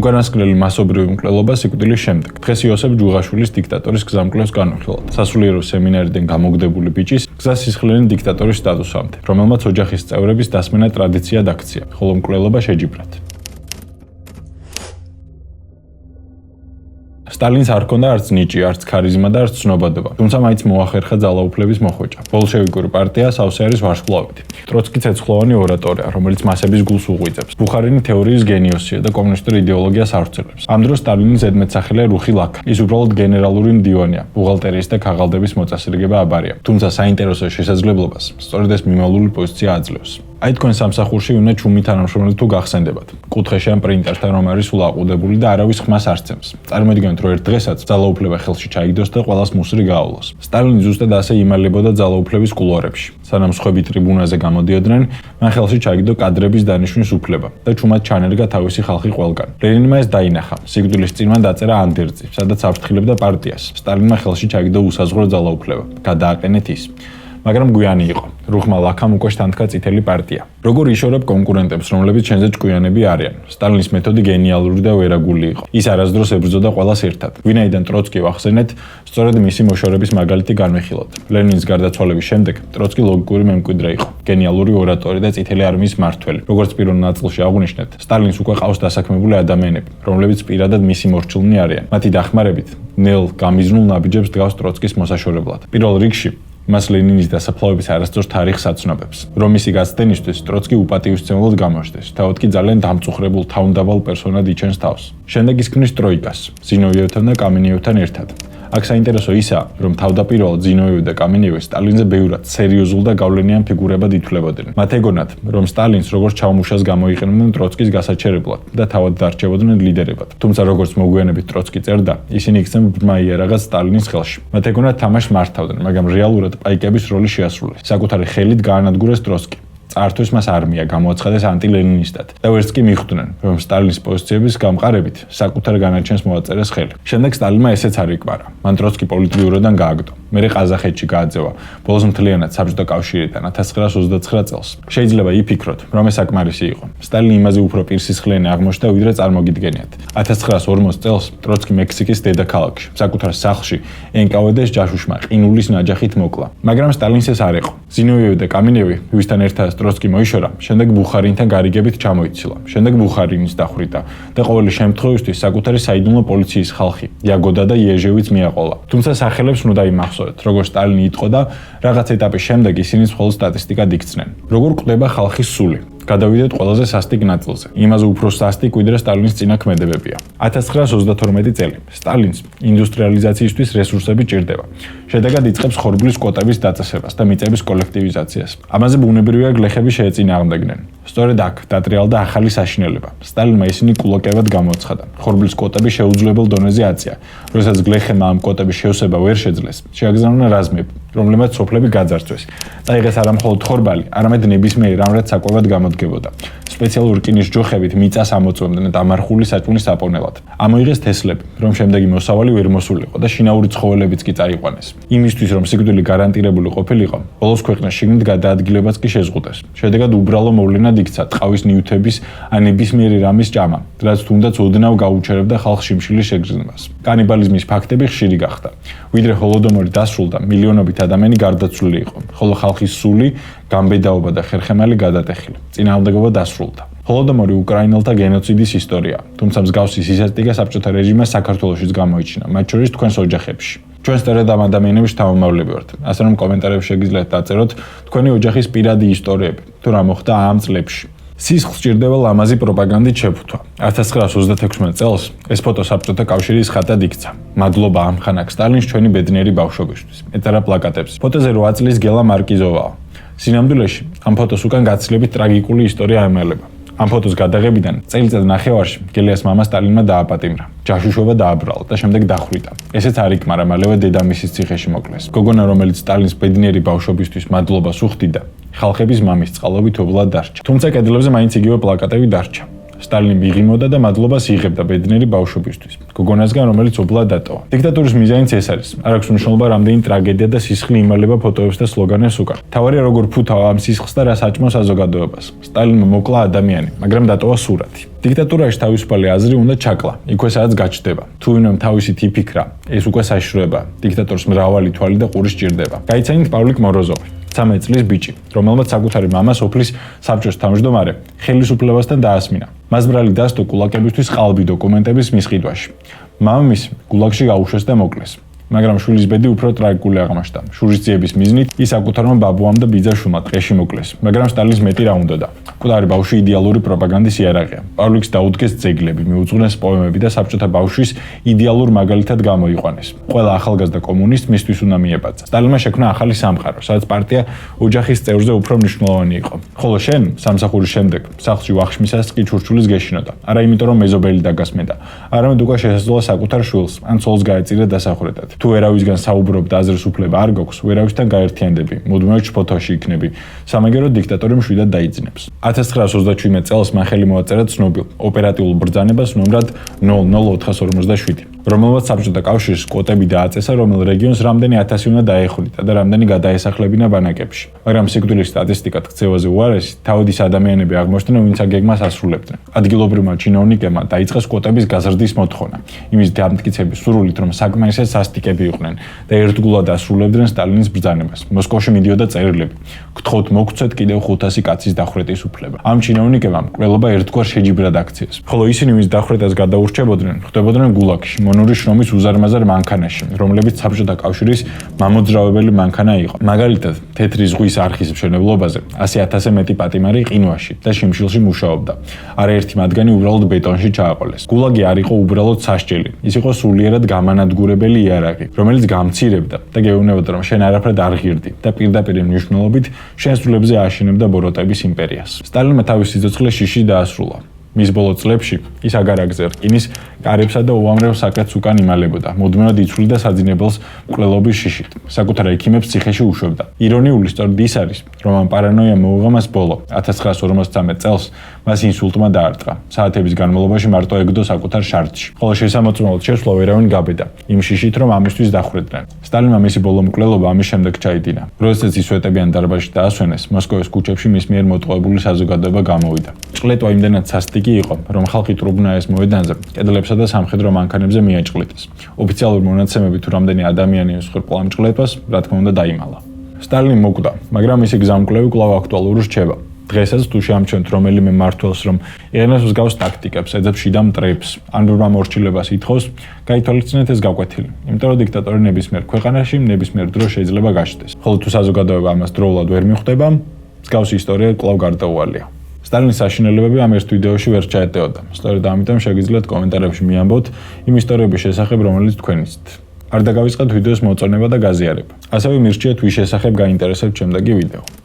უკანასკნელი მასობრივი მკვლელობა სიკვდილის შემდეგ. დღეს იოსებ ჯუღაშვილის დიქტატორის გზამკვლევს განვიხილავთ. სასულიერო სემინარიდან გამოგდებული ბიჭის გზას სისხლიანი დიქტატორის სტატუსამდე, რომელმაც ოჯახის წევრების დასმენა ტრადიციად აქცია, ხოლო მკვლელობა შეჯიბრათ. სტალინს არ ჰქონდა არც ნიჭი, არც ქარიზმა და არც ცნობადობა, თუმცა მაინც მოახერხა ძალაუფლების მოხვეჭა. ბოლშევიკური პარტია სავსე არის ვარსკვლავით. ტროცკი ცეცხლოვანი ორატორია, რომელიც მასების გულს უღვიძებს. ბუხარინი თეორიის გენიოსია და კომუნისტურ იდეოლოგიას ავრცელებს. ამ დროს სტალინის ზედმეტსახელია რუხი ლაკა. ის უბრალოდ გენერალური მდივანია, ბუღალტერიის და ქაღალდების მოწესრიგება აბარია. თუმცა საინტერესო შესაძლებლობას სწორედ ეს მიმავლული პოზიცია აძლევს. აი თქვენ სამსახურში უნდა ჩუმი თანამშრომელი თუ გახსენდებათ. კუთხეში ამ პრინტერთან რომ არის სულ აყუდებული და არავის ხმას არ სცემს. წარმოიდგინეთ, რომ ერთ დღესაც ძალაუფლება ხელში ჩაიგდოს და ყველას მუსრი გაავლოს. სტალინი ზუსტად ასე იმალებოდა ძალაუფლების კულუარებში. სანამ სხვები ტრიბუნაზე გამოდიოდნენ, მან ხელში ჩაიგდო კადრების დანიშვნის უფლება და ჩუმად ჩანერგა თავისი ხალხი ყველგან. ლენინმა ეს დაინახა. სიკვდილის წინ მან დაწერა ანდერძი, სადაც აფრთხილებდა პარტიას. სტალინმა ხელში ჩაიგდო უსაზღვრო ძალაუფლება. გადააყენეთ ის. მაგრამ გვიანი იყო. რუხმა ლაკამ უკვე შთანთქა წითელი პარტია. როგორ იშორებ კონკურენტებს, რომლებიც შენზე ჭკვიანები არიან? სტალინის მეთოდი გენიალური და ვერაგული იყო. ის არასდროს ებრძოდა ყველას ერთად. ვინაიდან ტროცკი ვახსენეთ, სწორედ მისი მოშორების მაგალითი განვიხილოთ. ლენინის გარდაცვალების შემდეგ ტროცკი ლოგიკური მემკვიდრე იყო, გენიალური ორატორი და წითელი არმიის მმართველი. როგორც პირველ ნაწილში აღვნიშნეთ, სტალინს უკვე ყავს დასაქმებული ადამიანები, რომლებიც პირადად მისი მორჩილნი არიან. მათი დახმარებით ნელ გამიზნულ ნაბიჯებს დგავს ტროცკის მოსაშორებლად. პირველ რიგში მას ლენინის დასაფლავების არასდროს თარიღს აცნობებს. რომ მისი გაცდენისთვის ტროცკი უპატივისცემლად გამოჩნდეს, თავად კი ძალიან დამწუხრებულ თავმდაბალ პერსონად იჩენს თავს. შემდეგ ის ქმნის ტროიკას, ზინოვიევთან და კამენიევთან ერთად. აქ საინტერესო ისაა, რომ თავდაპირველად ზინოვიევი და კამენიევი სტალინზე ბევრად სერიოზულ და გავლენიან ფიგურებად ითვლებოდნენ. მათ ეგონათ, რომ სტალინს როგორც ჩაუმუშას გამოიყენებდნენ ტროცკის გასაჩერებლად და თავად დარჩებოდნენ ლიდერებად. თუმცა როგორც მოგვიანებით ტროცკი წერდა, ისინი იქცნენ ბრმა იარაღად სტალინის ხელში. მათ ეგონათ თამაშს მართავდნენ, მაგრამ რეალურად პაიკების როლი შეასრულეს. საკუთარი ხელით გაანადგურეს ტროცკი. წაართვეს მას არმია, გამოაცხადეს ანტილენინისტად და ვერც კი მიხვდნენ, რომ სტალინის პოზიციების გამყარებით საკუთარ განაჩენს მოაწერეს ხელი. შემდეგ სტალინმა ესეც არ იკმარა. მან ტროცკი პოლიტბიუროდან გააგდო. მერე ყაზახეთში გააძევა, ბოლოს მთლიანად საბჭოთა კავშირიდან 1929 წელს. შეიძლება იფიქროთ, რომ ეს საკმარისი იყო. სტალინი იმაზე უფრო პირსისხლიანი აღმოჩნდა, ვიდრე წარმოგიდგენიათ. 1940 წელს ტროცკი მექსიკის დედაქალაქში, საკუთარ სახლში NKVD-ს ჯაშუშმა ყინულის ნაჯახით მოკლა. მაგრამ სტალინს ეს არ ეყო. ზინოვიევი და კამენიევი, ვისთან ერთად ტროცკი მოიშორა, შემდეგ ბუხარინთან გარიგებით ჩამოიცილა. შემდეგ ბუხარინის დახვრიტა და ყოველი შემთხვევისთვის საკუთარი საიდუმლო პოლიციის ხალხი, იაგოდა და იეჟევიც მიაყოლა. თუმცა სახელებს უნდა დაიმახსოვრეთ, როგორც სტალინი იტყოდა, რაღაც ეტაპის შემდეგ ისინი მხოლოდ სტატისტიკად იქცნენ. როგორ კვდება ხალხის სული? გადავიდეთ ყველაზე სასტიკ ნაწილზე. იმაზე უფრო სასტიკ, ვიდრე სტალინის წინაქმედებებია. 1932 წელი. სტალინს ინდუსტრიალიზაციისთვის რესურსები ჭირდება. შედეგად იწყებს ხორბლის კვოტების დაწესებას და მიწების კოლექტივიზაციას. ამაზე ბუნებრივია გლეხები შეეწინააღმდეგნენ. სწორედ აქ დატრიალდა ახალი საშინელება. სტალინმა ისინი კულაკებად გამოაცხადა. ხორბლის კვოტები შეუძლებელ დონეზე აწია. როდესაც გლეხებმა ამ კვოტების შევსება ვერ შეძლეს, შეაგზავნა რაზმები, რომლებმაც სოფლები გაძარცვეს. დაიღეს არა მხოლოდ ხორბალი, არამედ ნებისმიერ ამრად საკვებად გამოდგებოდა. სპეციალურ რკინის ჯოხებით მიწას ამოწმებდნენ დამარხული საჭმლის საპონელად. ამოიღეს თესლები, რომ შემდეგი მოსავალი ვერ მოსულიყო და შინაური ცხოველებიც კი წაიყვანეს. იმისთვის, რომ სიკვდილი გარანტირებული ყოფილიყო, ბოლოს ქვეყნის შიგნით გადაადგილებაც კი შეზღუდეს. შედეგად უბრალო მოვლენად იქცა ტყავის ნივთების ან ნებისმიერი რამის ჭამა, რაც თუნდაც ოდნავ გაუჩერებდა ხალხს შიმშილის შეგრძნებას. კანიბალიზმის ფაქტები ხშირი გახდა. ვიდრე ჰოლოდომორი დასრულდა, მილიონობით ადამიანი გარდაცვლილი იყო, ხოლო ხალხის სული, გამბედაობა და ხერხემალი გადატეხილი. წინააღმდეგობა დასრულდა. ჰოლოდომორი უკრაინელთა გენოციდის ისტორიაა, თუმცა მსგავსი სისასტიკე საბჭოთა რეჟიმმა საქართველოშიც გამოიჩინა, მათ შორის თქვენს ოჯახებში. ჩვენ სწორედ ამ ადამიანების შთამომავლები ვართ. ასე რომ კომენტარებში შეგიძლიათ დაწეროთ თქვენი ოჯახის პირადი ისტორიები, თუ რა მოხდა ამ წლებში. სისხლს სჭირდება ლამაზი პროპაგანდით შეფუთვა. 1936 წელს ეს ფოტო საბჭოთა კავშირის ხატად იქცა. მადლობა ამ ხანაკ სტალინს ჩვენი ბედნიერი ბავშვობისთვის. ეწერა პლაკატებს. ფოტოზე 8 წლის გელა მარკიზოვაა. სინამდვილეში ამ ფოტოს უკან გაცილებით ტრაგიკული ისტორია ემალება. ამ ფოტოს გადაღებიდან წელიწად ნახევარში გელიას მამა სტალინმა დააპატიმრა. ჯაშუშობა დააბრალა და შემდეგ დახვრიტა. ესეც არ იკმარა, მალევე დედამისის ციხეში მოკლეს. გოგონა, რომელიც სტალინის ბედნიერი ბავშვობისთვის მადლობას უხდიდა, ხალხების მამის წყალობით ობლად დარჩა. თუმცა კედლებზე მაინც იგივე პლაკატები დარჩა. სტალინი მიღიმოდა და მადლობას იღებდა ბედნიერი ბავშვობისთვის. გოგონასგან, რომელიც ობლად დატოვა. დიქტატურის მიზანიც ეს არის. არ აქვს მნიშვნელობა რამდენი ტრაგედია და სისხლი იმალება ფოტოებს და სლოგანებს უკან. თავარია როგორ ფუთავ ამ სისხლს და რა საჭმოს საზოგადოებას. სტალინმა მოკლა ადამიანი, მაგრამ დატოვა სურათი. დიქტატურაში თავისუფალი აზრი უნდა ჩაკლა, იქვე სადაც გაჩნდება. თუ ვინმემ თავისით იფიქრა, ეს უკვე საშიშროება. დიქტატორს მრავალი თვალი და ყური სჭირდება. გაიცანით პავლიკ მოროზოვი, 13 წლის ბიჭი, რომელმაც საკუთარი მამა სოფლის საბჭოს თავმჯდომარე ხელისუფლებასთან დაასმინა. მას ბრალი დასდო კულაკებისთვის ყალბი დოკუმენტების მისყიდვაში. მამამისი გულაგში გაუშვეს და მოკლეს. მაგრამ შვილის ბედი უფრო ტრაგიკული აღმოჩნდა. შურისძიების მიზნით ის საკუთარმა ბაბუამ და ბიძაშვილმა ტყეში მოკლეს. მაგრამ სტალინის მეტი რა უნდოდა. მკვდარი ბავშვი იდეალური პროპაგანდის იარაღია. პავლიკს დაუდგეს ძეგლები, მიუძღვნეს პოემები და საბჭოთა ბავშვის იდეალურ მაგალითად გამოიყვანეს. ყველა ახალგაზრდა კომუნისტ მისთვის უნდა მიებაძა. სტალინმა შექმნა ახალი სამყარო, სადაც პარტია ოჯახის წევრზე უფრო მნიშვნელოვანი იყო. ხოლო შენ, სამსახურის შემდეგ, სახლში ვახშმისას კი ჩურჩულის გეშინოდა. არა იმიტომ რომ მეზობელი დაგასმენდა, არამედ უკვე შესაძლოა საკუთარ შვილს ან ცოლს გაეწირა დასახურედად. თუ ვერავისგან საუბრობ და აზრის უფლება არ გვაქვს, ვერავისთან გაერთიანდები, მუდმივად შფოთვაში იქნები. სამაგეროდ დიქტატორი მშვიდად დაიძინებს. 1937 წელს მან ხელი მოაწერა ცნობილ ოპერატიულ ბრძანებას ნომრად 00457, რომელმაც საბჭოთა კავშირის კვოტები დააწესა, რომელ რეგიონს რამდენი 1000 უნდა დაეხრიტა და რამდენი გადაესახლებინა ბანაკებში. მაგრამ სიკვდილის სტატისტიკად ქცევაზე უარესი, თავად ის ადამიანები აღმოჩნდნენ, ვინც აგეგმას ასრულებდნენ. ადგილობრივმა ჩინოვნიკებმა დაიწყეს კვოტების გაზრდის მოთხოვნა, იმის დამტკიცების სურვილით, რომ საკმარისად სასტიკები იყვნენ და ერთგულად ასრულებდნენ სტალინის ბრძანებას. მოსკოვში მიდიოდა წერილები: "გთხოვთ მოგცეთ კიდევ 500 კაცის დახვრეტის უფლება." ამ ჩინოვნიკებმა მკვლელობა ერთგვარ შეჯიბრად აქციეს. ხოლო ისინი, ვინც დახვრეტას გადაურჩებოდნენ, ხვდებოდნენ გულაგში, მონური შრომის უზარმაზარ მანქანაში, რომლებიც საბჭოთა კავშირის მამოძრავებელი მანქანა იყო. მაგალითად, თეთრი ზღვის არხის მშენებლობაზე 100,000-ზე მეტი პატიმარი ყინვაში და შიმშილში მუშაობდა. არაერთი მათგანი უბრალოდ ბეტონში ჩააყოლეს. გულაგი არ იყო უბრალოდ სასჯელი, ის იყო სულიერად გამანადგურებელი იარაღი, რომელიც გამცირებდა და გეუბნებოდა, რომ შენ არაფრად არ ღირდი და პირდაპირ მნიშვნელობით შენ სრულებზე აშენებდა ბოროტების იმპერიას. სტალინმა თავის სიცოცხლე შიში დაასრულა. მის ბოლო წლებში ის აგარაგზე რკინის კარებსა და უამრავ საკეთს უკან იმალებოდა. მუდმივად იცვლიდა საძინებელს მკვლელობის შიშით. საკუთარ ექიმებს ციხეში უშვებდა. ირონიული სწორედ ის არის, რომ ამ პარანოიამ მოუღო მას ბოლო. 1953 წელს მას ინსულტმა დაარტყა. საათების განმავლობაში მარტო ეგდო საკუთარ შარდში. ხოლო შესამოწმებლად შესვლა ვერავინ გაბედა. იმ შიშით, რომ ამისთვის დახვრეტდნენ. სტალინმა მისი ბოლო მკვლელობა ამის შემდეგ ჩაიდინა. როდესაც ის სვეტებიან დარბაზში დაასვენეს, მოსკოვის ქუჩებში მის მიერ მოტყუებული საზოგადოება გამოვიდა. ჭყლეტვა იმდენად სასტიკი იყო, რომ ხალხი ტრუბნა ეს მოედანზე, კედლებსა და სამხედრო მანქანებზე მიაჭყლიტეს. ოფიციალური მონაცემები თუ რამდენი ადამიანი უსხერყლა ამ ჭყლეტვას, რა თქმა უნდა, დაიმალა. სტალინი მოკვდა, მაგრამ მისი გზამკვლევი კვლავ აქტუალური რჩება. დღესაც თუ შეამჩნევთ რომელიმე მმართველს, რომ იყენებს მსგავს ტაქტიკებს, ეძებს შიდა მტრებს, ან მორჩილებას ითხოვს, გაითვალისწინეთ ეს გაკვეთილი. იმიტომ რომ დიქტატორი ნებისმიერ ქვეყანაში, ნებისმიერ დროს შეიძლება გაჩნდეს. ხოლო თუ საზოგადოება ამას დროულად ვერ მიხვდება, მსგავსი ისტორია კვლავ გარდაუვალია. სტალინის საშინელებები ამ ერთ ვიდეოში ვერ ჩაეტეოდა. სწორედ ამიტომ შეგიძლიათ კომენტარებში მიამბოთ იმ ისტორიების შესახებ, რომელიც თქვენ იცით. არ დაგავიწყეთ ვიდეოს მოწონება და გაზიარება. ასევე მირჩიეთ ვის შესახებ გაინტერესებთ შემდეგი ვიდეო.